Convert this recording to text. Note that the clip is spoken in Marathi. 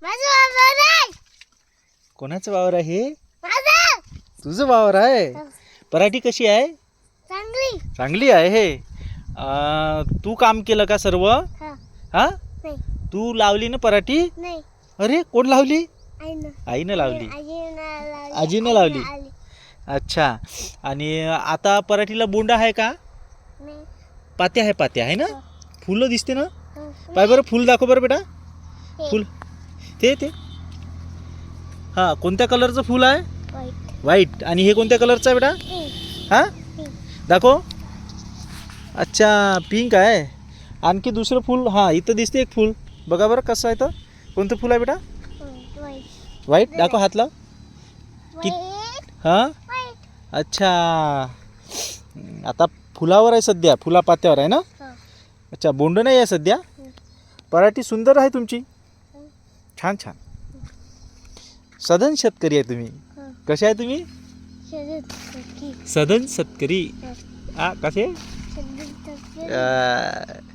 माझं वावर आहे. कोणाचं वावर आहे? माझं. तुझं वावर आहे. पराठी कशी आहे? चांगली. चांगली आहे हे. तू काम केलं का सर्व? हा. हा, नाही. तू लावली ना पराठी? नाही. अरे कोण लावली? आईनं. आईनं लावली. आजीनं आजीनं लावली. अच्छा. आणि आता पराठीला बोंड आहे का? नाही. पात्या आहे, पात्या आहे ना? हो. फुलं दिसते ना? हो. पाय बरं फुल दाखव बरं बेटा. हे. फुल ते हा, कोणत्या कलरचं फुल आहे? White. व्हाईट. आणि हे कोणत्या कलरचं आहे बेटा? Pink. हा, Pink. दाखव. अच्छा, पिंक आहे. आणखी दुसरं फुल. हां, इथं दिसते एक फुल. बघा बरं कसं आहे तर. कोणतं फुल आहे बेटा? White. व्हाईट. दाखव हात लाव. White. हां, White. अच्छा. आता फुलावर आहे सध्या, फुलापात्यावर आहे ना? हो. अच्छा, बोंड नाही आहे सध्या. पराठी सुंदर आहे तुमची. छान छान. सधन शेतकरी आहे तुम्ही. हो. कसे आहे तुम्ही? शरद. सधन शेतकरी. हो. कसे? शरद.